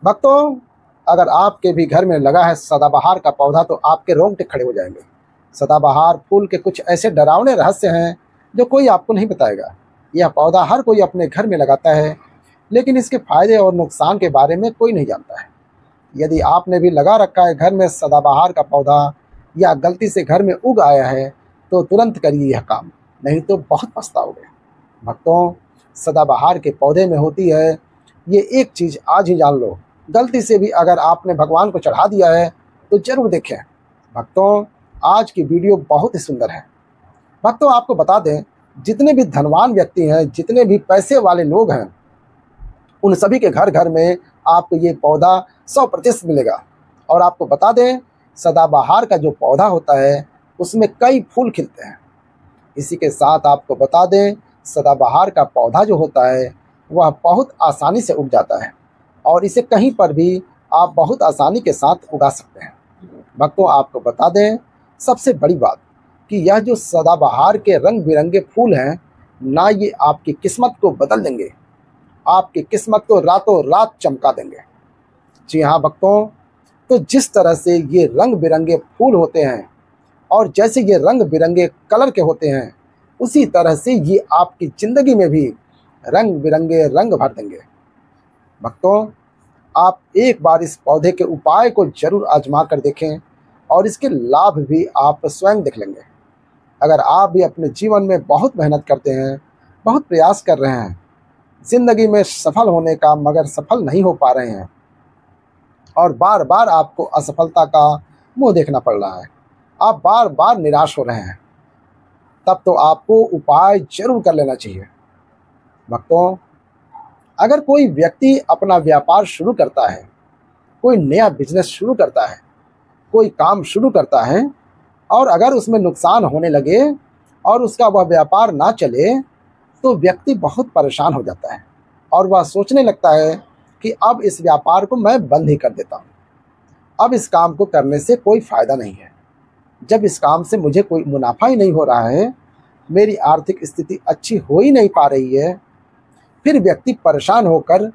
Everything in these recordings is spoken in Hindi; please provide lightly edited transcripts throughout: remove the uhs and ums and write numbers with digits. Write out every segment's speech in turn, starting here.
भक्तों, अगर आपके भी घर में लगा है सदाबहार का पौधा तो आपके रोंगटे खड़े हो जाएंगे। सदाबहार फूल के कुछ ऐसे डरावने रहस्य हैं जो कोई आपको नहीं बताएगा। यह पौधा हर कोई अपने घर में लगाता है, लेकिन इसके फायदे और नुकसान के बारे में कोई नहीं जानता है। यदि आपने भी लगा रखा है घर में सदाबहार का पौधा या गलती से घर में उग आया है तो तुरंत करिए यह काम, नहीं तो बहुत पछताओगे। भक्तों, सदाबहार के पौधे में होती है ये एक चीज़ आज ही जान लो। गलती से भी अगर आपने भगवान को चढ़ा दिया है तो जरूर देखें। भक्तों, आज की वीडियो बहुत ही सुंदर है। भक्तों, आपको बता दें, जितने भी धनवान व्यक्ति हैं, जितने भी पैसे वाले लोग हैं, उन सभी के घर घर में आपको ये पौधा 100% मिलेगा। और आपको बता दें, सदाबहार का जो पौधा होता है उसमें कई फूल खिलते हैं। इसी के साथ आपको बता दें, सदाबहार का पौधा जो होता है वह बहुत आसानी से उग जाता है और इसे कहीं पर भी आप बहुत आसानी के साथ उगा सकते हैं। भक्तों, आपको बता दें, सबसे बड़ी बात कि यह जो सदाबहार के रंग बिरंगे फूल हैं ना, ये आपकी किस्मत को बदल देंगे, आपकी किस्मत को रातों रात चमका देंगे। जी हाँ भक्तों, तो जिस तरह से ये रंग बिरंगे फूल होते हैं और जैसे ये रंग बिरंगे कलर के होते हैं, उसी तरह से ये आपकी ज़िंदगी में भी रंग बिरंगे रंग भर देंगे। भक्तों, आप एक बार इस पौधे के उपाय को जरूर आजमा कर देखें और इसके लाभ भी आप स्वयं देख लेंगे। अगर आप भी अपने जीवन में बहुत मेहनत करते हैं, बहुत प्रयास कर रहे हैं ज़िंदगी में सफल होने का, मगर सफल नहीं हो पा रहे हैं और बार बार आपको असफलता का मुंह देखना पड़ रहा है, आप बार बार निराश हो रहे हैं, तब तो आपको उपाय जरूर कर लेना चाहिए। भक्तों, अगर कोई व्यक्ति अपना व्यापार शुरू करता है, कोई नया बिजनेस शुरू करता है, कोई काम शुरू करता है और अगर उसमें नुकसान होने लगे और उसका वह व्यापार ना चले तो व्यक्ति बहुत परेशान हो जाता है और वह सोचने लगता है कि अब इस व्यापार को मैं बंद ही कर देता हूँ, अब इस काम को करने से कोई फ़ायदा नहीं है। जब इस काम से मुझे कोई मुनाफा ही नहीं हो रहा है, मेरी आर्थिक स्थिति अच्छी हो ही नहीं पा रही है, फिर व्यक्ति परेशान होकर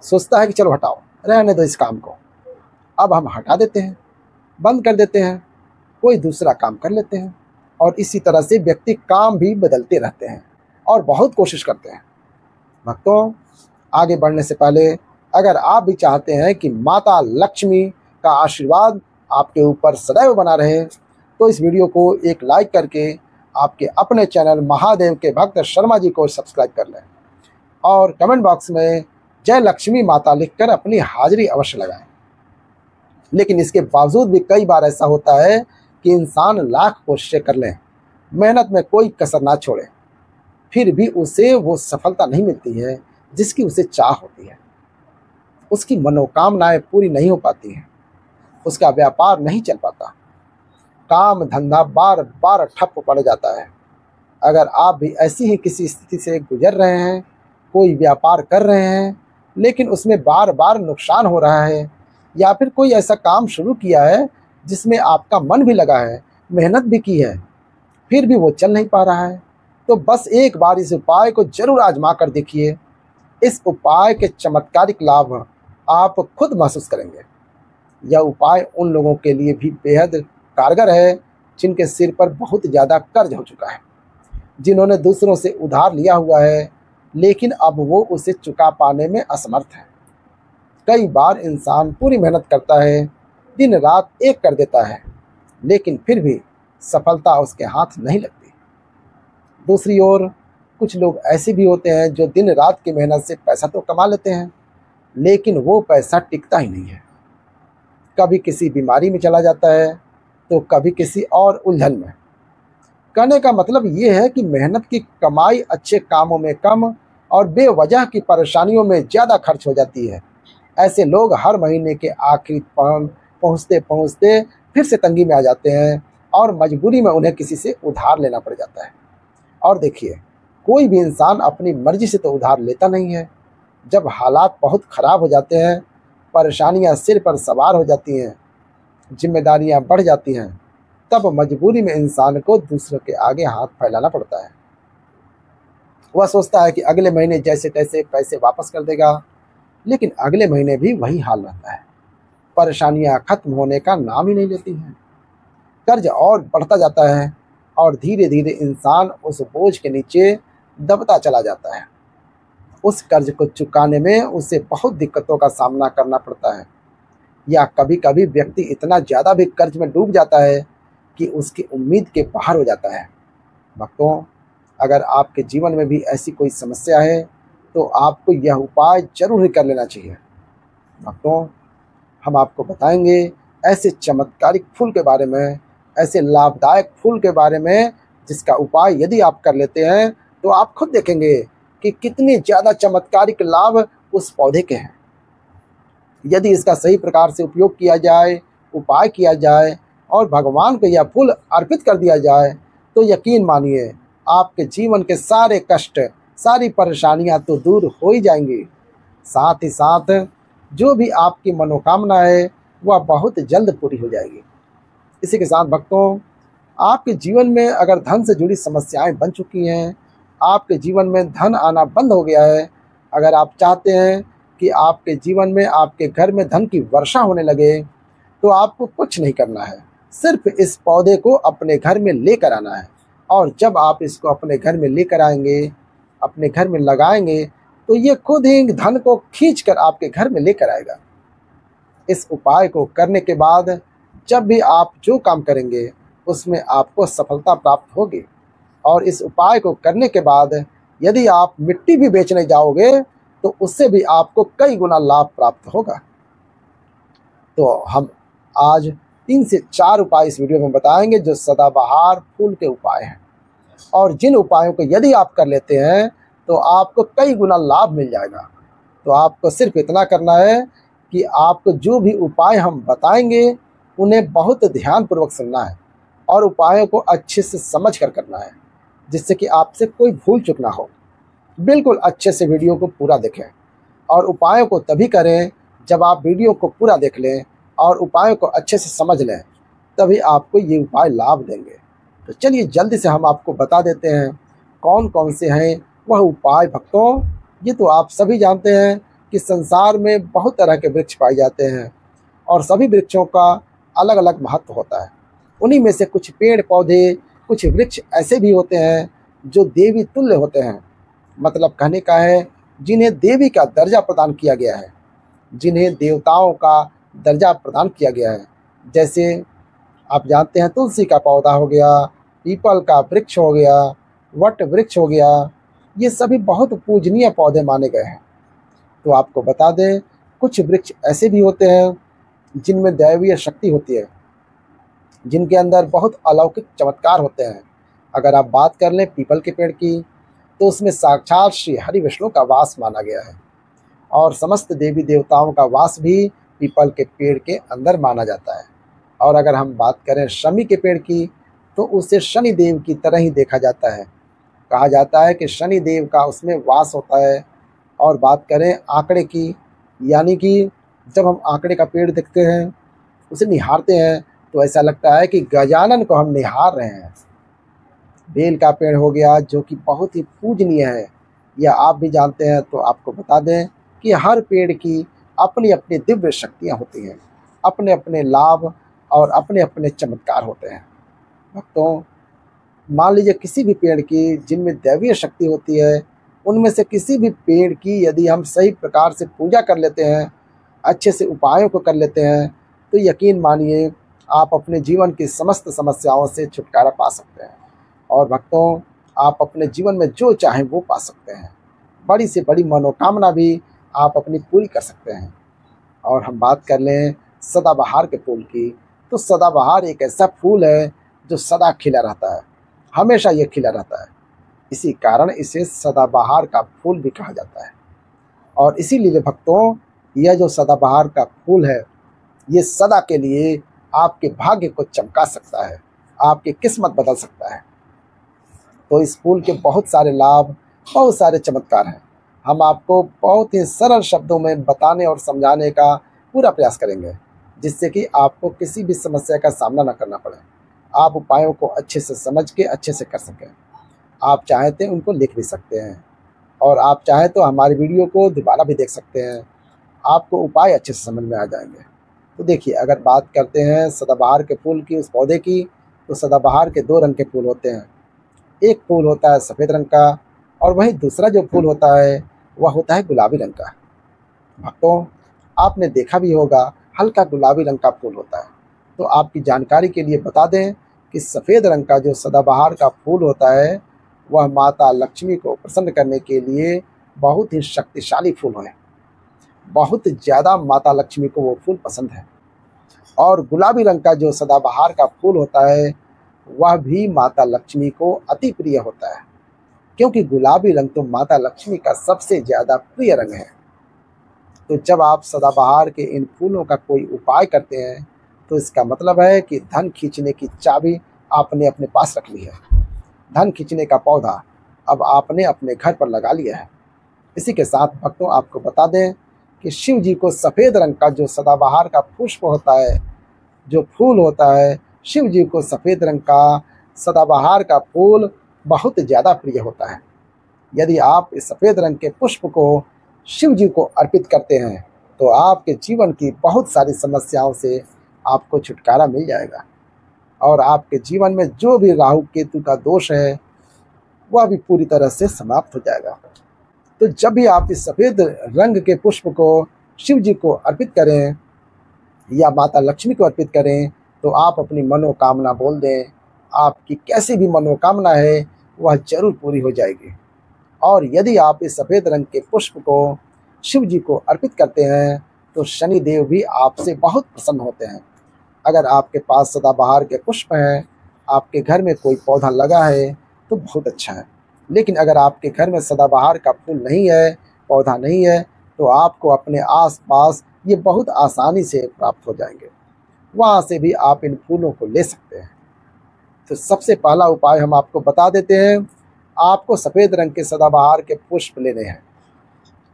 सोचता है कि चलो हटाओ, रहने दो इस काम को, अब हम हटा देते हैं, बंद कर देते हैं, कोई दूसरा काम कर लेते हैं। और इसी तरह से व्यक्ति काम भी बदलते रहते हैं और बहुत कोशिश करते हैं। भक्तों, आगे बढ़ने से पहले अगर आप भी चाहते हैं कि माता लक्ष्मी का आशीर्वाद आपके ऊपर सदैव बना रहे तो इस वीडियो को एक लाइक करके आपके अपने चैनल महादेव के भक्त शर्मा जी को सब्सक्राइब कर लें और कमेंट बॉक्स में जय लक्ष्मी माता लिखकर अपनी हाजिरी अवश्य लगाएं। लेकिन इसके बावजूद भी कई बार ऐसा होता है कि इंसान लाख कोशिशें कर लें, मेहनत में कोई कसर ना छोड़े, फिर भी उसे वो सफलता नहीं मिलती है जिसकी उसे चाह होती है। उसकी मनोकामनाएं पूरी नहीं हो पाती हैं, उसका व्यापार नहीं चल पाता, काम धंधा बार बार ठप पड़ जाता है। अगर आप भी ऐसी ही किसी स्थिति से गुजर रहे हैं, कोई व्यापार कर रहे हैं लेकिन उसमें बार बार नुकसान हो रहा है, या फिर कोई ऐसा काम शुरू किया है जिसमें आपका मन भी लगा है, मेहनत भी की है, फिर भी वो चल नहीं पा रहा है, तो बस एक बार इस उपाय को जरूर आजमा कर देखिए। इस उपाय के चमत्कारिक लाभ आप खुद महसूस करेंगे। यह उपाय उन लोगों के लिए भी बेहद कारगर है जिनके सिर पर बहुत ज़्यादा कर्ज हो चुका है, जिन्होंने दूसरों से उधार लिया हुआ है लेकिन अब वो उसे चुका पाने में असमर्थ है। कई बार इंसान पूरी मेहनत करता है, दिन रात एक कर देता है, लेकिन फिर भी सफलता उसके हाथ नहीं लगती। दूसरी ओर कुछ लोग ऐसे भी होते हैं जो दिन रात की मेहनत से पैसा तो कमा लेते हैं लेकिन वो पैसा टिकता ही नहीं है, कभी किसी बीमारी में चला जाता है तो कभी किसी और उलझन में। कहने का मतलब ये है कि मेहनत की कमाई अच्छे कामों में कम और बेवजह की परेशानियों में ज़्यादा खर्च हो जाती है। ऐसे लोग हर महीने के आखिरी पहुँचते पहुँचते फिर से तंगी में आ जाते हैं और मजबूरी में उन्हें किसी से उधार लेना पड़ जाता है। और देखिए, कोई भी इंसान अपनी मर्जी से तो उधार लेता नहीं है। जब हालात बहुत ख़राब हो जाते हैं, परेशानियां सिर पर सवार हो जाती हैं, जिम्मेदारियां बढ़ जाती हैं, तब मजबूरी में इंसान को दूसरों के आगे हाथ फैलाना पड़ता है। वह सोचता है कि अगले महीने जैसे तैसे पैसे वापस कर देगा, लेकिन अगले महीने भी वही हाल रहता है। परेशानियां खत्म होने का नाम ही नहीं लेती हैं। कर्ज और बढ़ता जाता है और धीरे धीरे इंसान उस बोझ के नीचे दबता चला जाता है। उस कर्ज को चुकाने में उसे बहुत दिक्कतों का सामना करना पड़ता है, या कभी कभी व्यक्ति इतना ज़्यादा भी कर्ज में डूब जाता है कि उसकी उम्मीद के बाहर हो जाता है। भक्तों, अगर आपके जीवन में भी ऐसी कोई समस्या है तो आपको यह उपाय जरूर ही कर लेना चाहिए। भक्तों, हम आपको बताएंगे ऐसे चमत्कारिक फूल के बारे में, ऐसे लाभदायक फूल के बारे में जिसका उपाय यदि आप कर लेते हैं तो आप खुद देखेंगे कि कितने ज़्यादा चमत्कारिक लाभ उस पौधे के हैं। यदि इसका सही प्रकार से उपयोग किया जाए, उपाय किया जाए और भगवान को यह फूल अर्पित कर दिया जाए तो यकीन मानिए आपके जीवन के सारे कष्ट, सारी परेशानियां तो दूर हो ही जाएंगी। साथ ही साथ जो भी आपकी मनोकामना है वह बहुत जल्द पूरी हो जाएगी। इसी के साथ भक्तों, आपके जीवन में अगर धन से जुड़ी समस्याएं बन चुकी हैं, आपके जीवन में धन आना बंद हो गया है, अगर आप चाहते हैं कि आपके जीवन में, आपके घर में धन की वर्षा होने लगे, तो आपको कुछ नहीं करना है, सिर्फ इस पौधे को अपने घर में लेकर आना है। और जब आप इसको अपने घर में लेकर आएंगे, अपने घर में लगाएंगे, तो ये खुद ही धन को खींच कर आपके घर में लेकर आएगा। इस उपाय को करने के बाद जब भी आप जो काम करेंगे उसमें आपको सफलता प्राप्त होगी। और इस उपाय को करने के बाद यदि आप मिट्टी भी बेचने जाओगे तो उससे भी आपको कई गुना लाभ प्राप्त होगा। तो हम आज 3 से 4 उपाय इस वीडियो में बताएंगे जो सदाबहार फूल के उपाय हैं, और जिन उपायों को यदि आप कर लेते हैं तो आपको कई गुना लाभ मिल जाएगा। तो आपको सिर्फ इतना करना है कि आपको जो भी उपाय हम बताएंगे उन्हें बहुत ध्यानपूर्वक सुनना है और उपायों को अच्छे से समझ कर करना है, जिससे कि आपसे कोई भूल चूक ना हो। बिल्कुल अच्छे से वीडियो को पूरा देखें और उपायों को तभी करें जब आप वीडियो को पूरा देख लें और उपायों को अच्छे से समझ लें, तभी आपको ये उपाय लाभ देंगे। तो चलिए जल्दी से हम आपको बता देते हैं कौन कौन से हैं वह उपाय। भक्तों, ये तो आप सभी जानते हैं कि संसार में बहुत तरह के वृक्ष पाए जाते हैं और सभी वृक्षों का अलग अलग महत्व होता है। उन्हीं में से कुछ पेड़ पौधे, कुछ वृक्ष ऐसे भी होते हैं जो देवी तुल्य होते हैं, मतलब कहने का है जिन्हें देवी का दर्जा प्रदान किया गया है, जिन्हें देवताओं का दर्जा प्रदान किया गया है। जैसे आप जानते हैं तुलसी का पौधा हो गया, पीपल का वृक्ष हो गया, वट वृक्ष हो गया, ये सभी बहुत पूजनीय पौधे माने गए हैं। तो आपको बता दें कुछ वृक्ष ऐसे भी होते हैं जिनमें दैवीय शक्ति होती है, जिनके अंदर बहुत अलौकिक चमत्कार होते हैं। अगर आप बात कर लें पीपल के पेड़ की, तो उसमें साक्षात श्री हरि विष्णु का वास माना गया है और समस्त देवी देवताओं का वास भी पीपल के पेड़ के अंदर माना जाता है। और अगर हम बात करें शमी के पेड़ की, तो उसे शनि देव की तरह ही देखा जाता है। कहा जाता है कि शनि देव का उसमें वास होता है। और बात करें आंकड़े की, यानी कि जब हम आंकड़े का पेड़ देखते हैं, उसे निहारते हैं, तो ऐसा लगता है कि गजानन को हम निहार रहे हैं। बेल का पेड़ हो गया जो कि बहुत ही पूजनीय है, यह आप भी जानते हैं। तो आपको बता दें कि हर पेड़ की अपनी अपनी दिव्य शक्तियाँ होती हैं, अपने अपने लाभ और अपने अपने चमत्कार होते हैं। भक्तों, मान लीजिए किसी भी पेड़ की जिनमें दैवीय शक्ति होती है, उनमें से किसी भी पेड़ की यदि हम सही प्रकार से पूजा कर लेते हैं, अच्छे से उपायों को कर लेते हैं, तो यकीन मानिए आप अपने जीवन की समस्त समस्याओं से छुटकारा पा सकते हैं। और भक्तों, आप अपने जीवन में जो चाहें वो पा सकते हैं। बड़ी से बड़ी मनोकामना भी आप अपनी पूरी कर सकते हैं। और हम बात कर लें सदाबहार के फूल की, तो सदाबहार एक ऐसा फूल है जो सदा खिला रहता है, हमेशा ये खिला रहता है। इसी कारण इसे सदाबहार का फूल भी कहा जाता है। और इसीलिए भक्तों, यह जो सदाबहार का फूल है, ये सदा के लिए आपके भाग्य को चमका सकता है, आपकी किस्मत बदल सकता है। तो इस फूल के बहुत सारे लाभ, बहुत सारे चमत्कार हैं। हम आपको बहुत ही सरल शब्दों में बताने और समझाने का पूरा प्रयास करेंगे, जिससे कि आपको किसी भी समस्या का सामना न करना पड़े, आप उपायों को अच्छे से समझ के अच्छे से कर सकें। आप चाहें तो उनको लिख भी सकते हैं और आप चाहें तो हमारी वीडियो को दोबारा भी देख सकते हैं। आपको उपाय अच्छे से समझ में आ जाएंगे। तो देखिए, अगर बात करते हैं सदाबहार के फूल की, उस पौधे की, तो सदाबहार के 2 रंग के फूल होते हैं। एक फूल होता है सफ़ेद रंग का और वहीं दूसरा जो फूल होता है वह होता है गुलाबी रंग का। भक्तों, आपने देखा भी होगा हल्का गुलाबी रंग का फूल होता है। तो आपकी जानकारी के लिए बता दें कि सफ़ेद रंग का जो सदाबहार का फूल होता है वह माता लक्ष्मी को प्रसन्न करने के लिए बहुत ही शक्तिशाली फूल है। बहुत ज़्यादा माता लक्ष्मी को वो फूल पसंद है। और गुलाबी रंग का जो सदाबहार का फूल होता है वह भी माता लक्ष्मी को अति प्रिय होता है, क्योंकि गुलाबी रंग तो माता लक्ष्मी का सबसे ज़्यादा प्रिय रंग है। तो जब आप सदाबहार के इन फूलों का कोई उपाय करते हैं तो इसका मतलब है कि धन खींचने की चाबी आपने अपने पास रख ली है। धन खींचने का पौधा अब आपने अपने घर पर लगा लिया है। इसी के साथ भक्तों, आपको बता दें कि शिव जी को सफ़ेद रंग का जो सदाबहार का पुष्प होता है, जो फूल होता है, शिव जी को सफ़ेद रंग का सदाबहार का फूल बहुत ज़्यादा प्रिय होता है। यदि आप इस सफ़ेद रंग के पुष्प को शिव जी को अर्पित करते हैं तो आपके जीवन की बहुत सारी समस्याओं से आपको छुटकारा मिल जाएगा और आपके जीवन में जो भी राहु केतु का दोष है वह भी पूरी तरह से समाप्त हो जाएगा। तो जब भी आप इस सफ़ेद रंग के पुष्प को शिव जी को अर्पित करें या माता लक्ष्मी को अर्पित करें तो आप अपनी मनोकामना बोल दें। आपकी कैसी भी मनोकामना है वह जरूर पूरी हो जाएगी। और यदि आप इस सफ़ेद रंग के पुष्प को शिव जी को अर्पित करते हैं तो शनि देव भी आपसे बहुत प्रसन्न होते हैं। अगर आपके पास सदाबहार के पुष्प हैं, आपके घर में कोई पौधा लगा है तो बहुत अच्छा है। लेकिन अगर आपके घर में सदाबहार का फूल नहीं है, पौधा नहीं है, तो आपको अपने आसपास ये बहुत आसानी से प्राप्त हो जाएंगे। वहाँ से भी आप इन फूलों को ले सकते हैं। तो सबसे पहला उपाय हम आपको बता देते हैं। आपको सफ़ेद रंग के सदाबहार के पुष्प लेने हैं।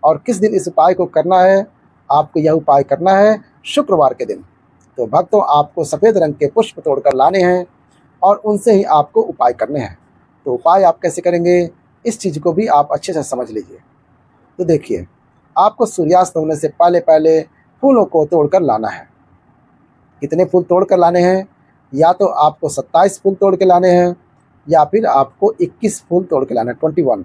और किस दिन इस उपाय को करना है? आपको यह उपाय करना है शुक्रवार के दिन। तो भक्तों, आपको सफ़ेद रंग के पुष्प तोड़कर लाने हैं और उनसे ही आपको उपाय करने हैं। तो उपाय आप कैसे करेंगे, इस चीज़ को भी आप अच्छे से समझ लीजिए। तो देखिए, आपको सूर्यास्त होने से पहले पहले फूलों को तोड़कर लाना है। कितने फूल तोड़ कर लाने हैं? या तो आपको 27 फूल तोड़ के लाने हैं या फिर आपको 21 फूल तोड़ के लाना है, 21।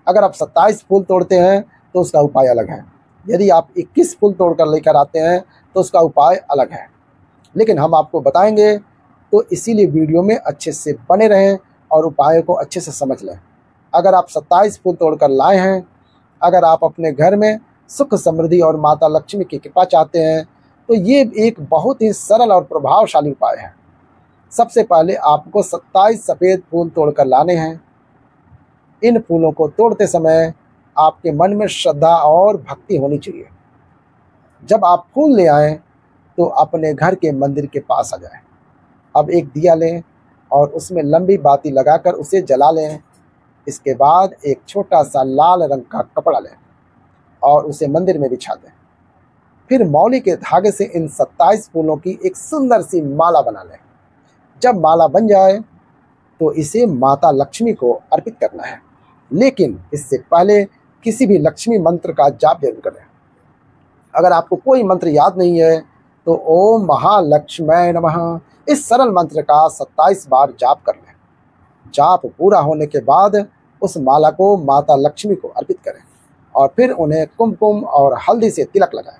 अगर आप 27 फूल तोड़ते हैं तो उसका उपाय अलग है। यदि आप 21 फूल तोड़ कर लेकर आते हैं तो उसका उपाय अलग है। लेकिन हम आपको बताएंगे, तो इसीलिए वीडियो में अच्छे से बने रहें और उपायों को अच्छे से समझ लें। अगर आप 27 फूल तोड़ कर लाए हैं, अगर आप अपने घर में सुख समृद्धि और माता लक्ष्मी की कृपा चाहते हैं तो ये एक बहुत ही सरल और प्रभावशाली उपाय है। सबसे पहले आपको 27 सफ़ेद फूल तोड़कर लाने हैं। इन फूलों को तोड़ते समय आपके मन में श्रद्धा और भक्ति होनी चाहिए। जब आप फूल ले आएँ तो अपने घर के मंदिर के पास आ जाएं। अब एक दिया लें और उसमें लंबी बाती लगाकर उसे जला लें। इसके बाद एक छोटा सा लाल रंग का कपड़ा लें और उसे मंदिर में बिछा दें। फिर मौली के धागे से इन 27 फूलों की एक सुंदर सी माला बना लें। जब माला बन जाए तो इसे माता लक्ष्मी को अर्पित करना है। लेकिन इससे पहले किसी भी लक्ष्मी मंत्र का जाप जरूर करें। अगर आपको कोई मंत्र याद नहीं है तो ओम महालक्ष्म्यै नमः इस सरल मंत्र का 27 बार जाप कर लें। जाप पूरा होने के बाद उस माला को माता लक्ष्मी को अर्पित करें और फिर उन्हें कुमकुम और हल्दी से तिलक लगाएं।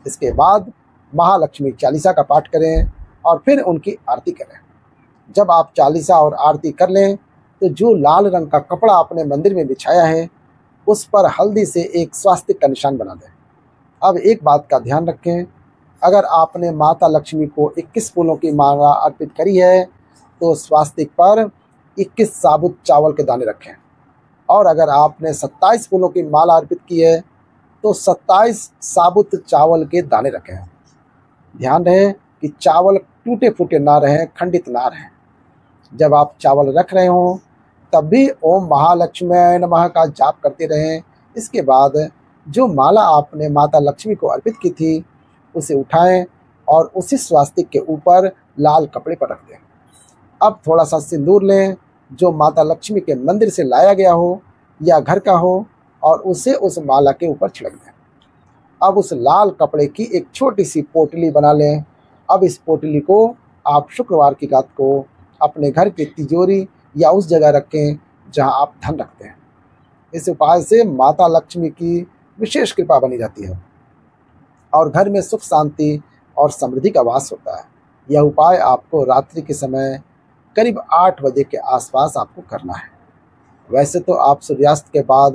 इसके बाद महालक्ष्मी चालीसा का पाठ करें और फिर उनकी आरती करें। जब आप चालीसा और आरती कर लें तो जो लाल रंग का कपड़ा आपने मंदिर में बिछाया है उस पर हल्दी से एक स्वास्तिक का निशान बना दें। अब एक बात का ध्यान रखें, अगर आपने माता लक्ष्मी को 21 फूलों की माला अर्पित करी है तो स्वास्तिक पर 21 साबुत चावल के दाने रखें। और अगर आपने 27 फूलों की माला अर्पित की है तो 27 साबुत चावल के दाने रखें। ध्यान रहे कि चावल टूटे फूटे ना रहें, खंडित ना रहें। जब आप चावल रख रहे हों तब भी ओम महालक्ष्म्यै नमः का जाप करते रहें। इसके बाद जो माला आपने माता लक्ष्मी को अर्पित की थी उसे उठाएं और उसी स्वास्तिक के ऊपर लाल कपड़े पर रख दें। अब थोड़ा सा सिंदूर लें जो माता लक्ष्मी के मंदिर से लाया गया हो या घर का हो और उसे उस माला के ऊपर छिड़क दें। अब उस लाल कपड़े की एक छोटी सी पोटली बना लें। अब इस पोटली को आप शुक्रवार की रात को अपने घर की तिजोरी या उस जगह रखें जहां आप धन रखते हैं। इस उपाय से माता लक्ष्मी की विशेष कृपा बनी रहती है और घर में सुख शांति और समृद्धि का वास होता है। यह उपाय आपको रात्रि के समय करीब 8 बजे के आसपास आपको करना है। वैसे तो आप सूर्यास्त के बाद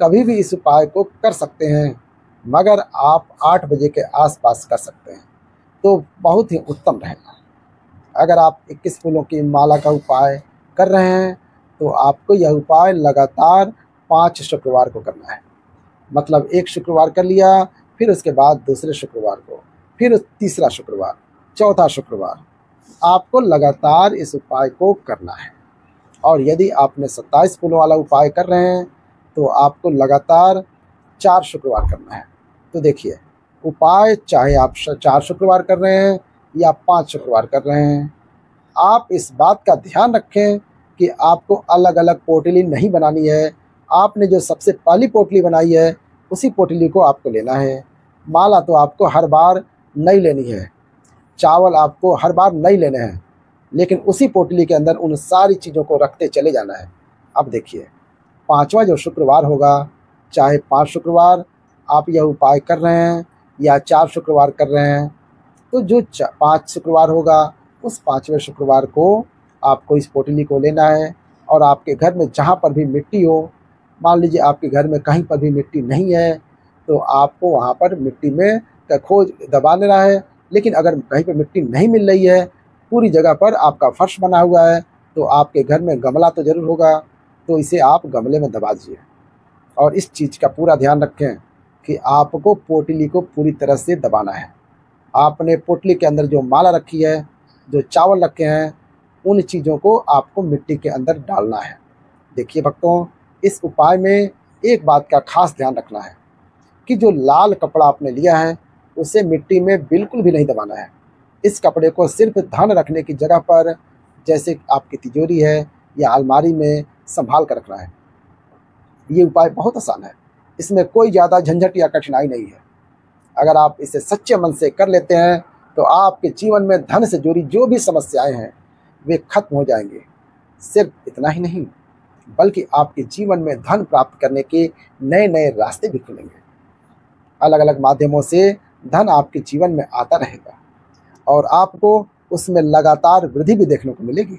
कभी भी इस उपाय को कर सकते हैं, मगर आप 8 बजे के आसपास कर सकते हैं तो बहुत ही उत्तम रहेगा। अगर आप 21 फूलों की माला का उपाय कर रहे हैं तो आपको यह उपाय लगातार 5 शुक्रवार को करना है। मतलब एक शुक्रवार कर लिया, फिर उसके बाद दूसरे शुक्रवार को, फिर तीसरा शुक्रवार, चौथा शुक्रवार, आपको लगातार इस उपाय को करना है। और यदि आपने 27 फूलों वाला उपाय कर रहे हैं तो आपको लगातार 4 शुक्रवार करना है। तो देखिए, उपाय चाहे आप 4 शुक्रवार कर रहे हैं या 5 शुक्रवार कर रहे हैं, आप इस बात का ध्यान रखें कि आपको अलग अलग पोटली नहीं बनानी है। आपने जो सबसे पहली पोटली बनाई है उसी पोटली को आपको लेना है। माला तो आपको हर बार नई लेनी है, चावल आपको हर बार नई लेने हैं, लेकिन उसी पोटली के अंदर उन सारी चीज़ों को रखते चले जाना है। अब देखिए, 5वां जो शुक्रवार होगा, चाहे 5 शुक्रवार आप यह उपाय कर रहे हैं या 4 शुक्रवार कर रहे हैं, तो जो 5 शुक्रवार होगा उस 5वें शुक्रवार को आपको इस पोटली को लेना है और आपके घर में जहाँ पर भी मिट्टी हो, मान लीजिए आपके घर में कहीं पर भी मिट्टी नहीं है तो आपको वहाँ पर मिट्टी में का खोज दबा लेना है। लेकिन अगर कहीं पर मिट्टी नहीं मिल रही है, पूरी जगह पर आपका फर्श बना हुआ है, तो आपके घर में गमला तो ज़रूर होगा, तो इसे आप गमले में दबा दीजिए। और इस चीज़ का पूरा ध्यान रखें कि आपको पोटली को पूरी तरह से दबाना है। आपने पोटली के अंदर जो माला रखी है, जो चावल रखे हैं, उन चीज़ों को आपको मिट्टी के अंदर डालना है। देखिए भक्तों, इस उपाय में एक बात का खास ध्यान रखना है कि जो लाल कपड़ा आपने लिया है उसे मिट्टी में बिल्कुल भी नहीं दबाना है। इस कपड़े को सिर्फ धन रखने की जगह पर, जैसे आपकी तिजोरी है या अलमारी में, संभाल कर रखना है। ये उपाय बहुत आसान है, इसमें कोई ज़्यादा झंझट या कठिनाई नहीं है। अगर आप इसे सच्चे मन से कर लेते हैं तो आपके जीवन में धन से जुड़ी जो भी समस्याएं हैं वे खत्म हो जाएंगे। सिर्फ इतना ही नहीं, बल्कि आपके जीवन में धन प्राप्त करने के नए नए रास्ते भी खुलेंगे। अलग अलग माध्यमों से धन आपके जीवन में आता रहेगा और आपको उसमें लगातार वृद्धि भी देखने को मिलेगी।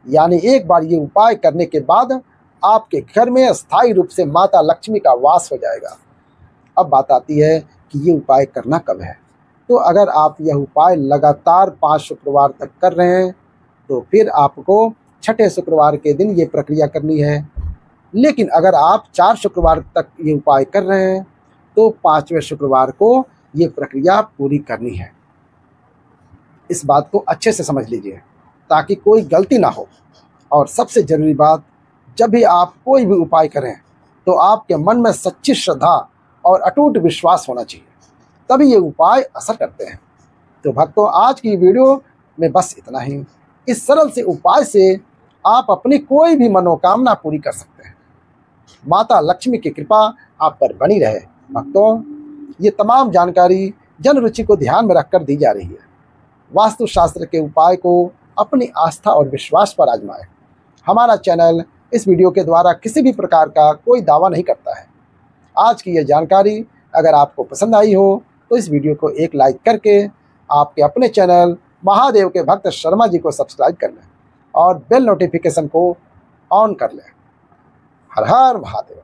यानी एक बार ये उपाय करने के बाद आपके घर में अस्थायी रूप से माता लक्ष्मी का वास हो जाएगा। अब बात आती है कि ये उपाय करना कब है। तो अगर आप यह उपाय लगातार 5 शुक्रवार तक कर रहे हैं तो फिर आपको 6ठे शुक्रवार के दिन ये प्रक्रिया करनी है। लेकिन अगर आप 4 शुक्रवार तक ये उपाय कर रहे हैं तो 5वें शुक्रवार को ये प्रक्रिया पूरी करनी है। इस बात को अच्छे से समझ लीजिए ताकि कोई गलती ना हो। और सबसे ज़रूरी बात, जब भी आप कोई भी उपाय करें तो आपके मन में सच्ची श्रद्धा और अटूट विश्वास होना चाहिए, तभी ये उपाय असर करते हैं। तो भक्तों, आज की वीडियो में बस इतना ही। इस सरल से उपाय से आप अपनी कोई भी मनोकामना पूरी कर सकते हैं। माता लक्ष्मी की कृपा आप पर बनी रहे। भक्तों, ये तमाम जानकारी जन रुचि को ध्यान में रखकर दी जा रही है। वास्तुशास्त्र के उपाय को अपनी आस्था और विश्वास पर आजमाएं। हमारा चैनल इस वीडियो के द्वारा किसी भी प्रकार का कोई दावा नहीं करता है। आज की यह जानकारी अगर आपको पसंद आई हो तो इस वीडियो को एक लाइक करके आपके अपने चैनल महादेव के भक्त शर्मा जी को सब्सक्राइब कर लें और बेल नोटिफिकेशन को ऑन कर लें। हर हर महादेव।